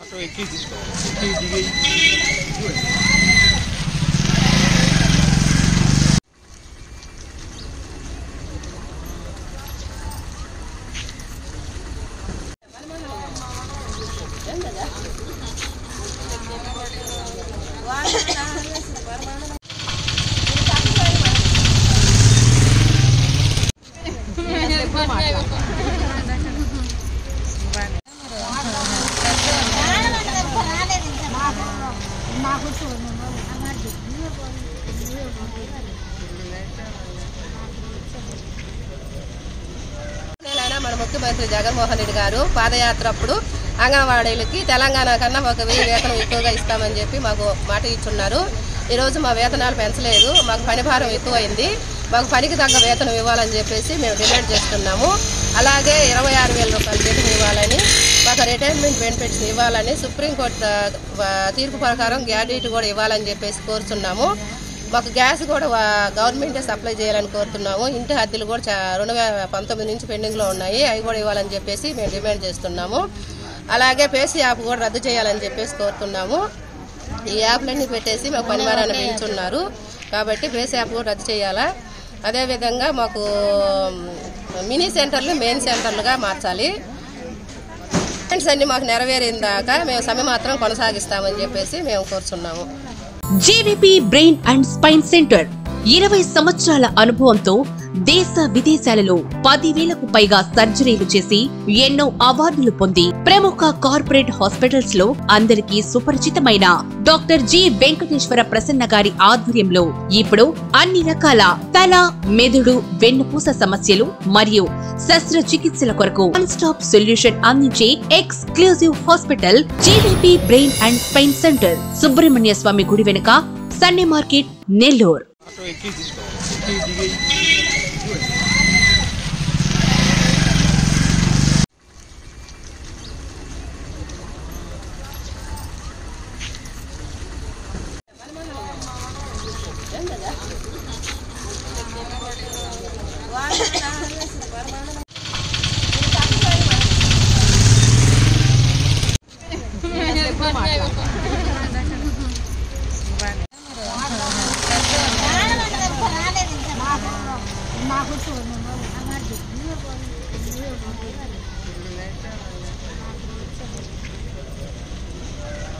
మన ముఖ్యమంత్రి జగన్మోహన్ రెడ్డి గారు పాదయాత్ర అప్పుడు అంగన్వాడీలకి తెలంగాణ కన్నా 1000 వేతనం ఎక్కువగా ఇస్తామని చెప్పి మాకు మాట ఇచ్చున్నారు. ఈరోజు మా వేతనాలు పెంచలేదు, మాకు పని భారం ఎక్కువైంది, మాకు పనికి తగ్గ వేతనం ఇవ్వాలని చెప్పేసి మేము డిమాండ్ చేస్తున్నాము. అలాగే 26,000 రూపాయలు జీతం ఇవ్వాలని, మాకు రిటైర్మెంట్ బెనిఫిట్స్ ఇవ్వాలని, సుప్రీంకోర్టు తీర్పు ప్రకారం గ్యాడ్యూటీ కూడా ఇవ్వాలని చెప్పేసి కోరుతున్నాము. మాకు గ్యాస్ కూడా గవర్నమెంటే సప్లై చేయాలని కోరుతున్నాము. ఇంటి అద్దెలు కూడా 2019 నుంచి పెండింగ్లో ఉన్నాయి, అవి కూడా ఇవ్వాలని చెప్పేసి మేము డిమాండ్ చేస్తున్నాము. అలాగే పేసీ యాప్ కూడా రద్దు చేయాలని చెప్పేసి కోరుతున్నాము. ఈ యాప్లన్నీ పెట్టేసి మాకు పనివారాన్ని పెంచున్నారు కాబట్టి పేసీ యాప్ కూడా రద్దు చేయాలా. అదేవిధంగా మాకు మినీ సెంటర్లు మెయిన్ సెంటర్లుగా మార్చాలి. అన్ని మాకు నెరవేరిన దాకా మేము సమ్మె మాత్రం కొనసాగిస్తామని చెప్పేసి మేము కోరుతున్నాము. GVP brain and spine centre 20 సంవత్సరాల అనుభవంతో దేశ విదేశాలలో 10,000కు పైగా సర్జరీలు చేసి ఎన్నో అవార్డులు పొంది ప్రముఖ కార్పొరేట్ హాస్పిటల్స్ లో అందరికీ సుపరిచితమైన డాక్టర్ జి వెంకటేశ్వర ప్రసన్న గారి ఆధ్వర్యంలో ఇప్పుడు అన్ని రకాల తల, మెదడు, వెన్నుపూస సమస్యలు మరియు శస్త్రచికిత్సల కొరకు వన్ స్టాప్ సొల్యూషన్ అందించే exclusive hospital GVP brain and spine centre, Subrahmanya Swamy గుడి వెనుక, సండే మార్కెట్, నెల్లూరు.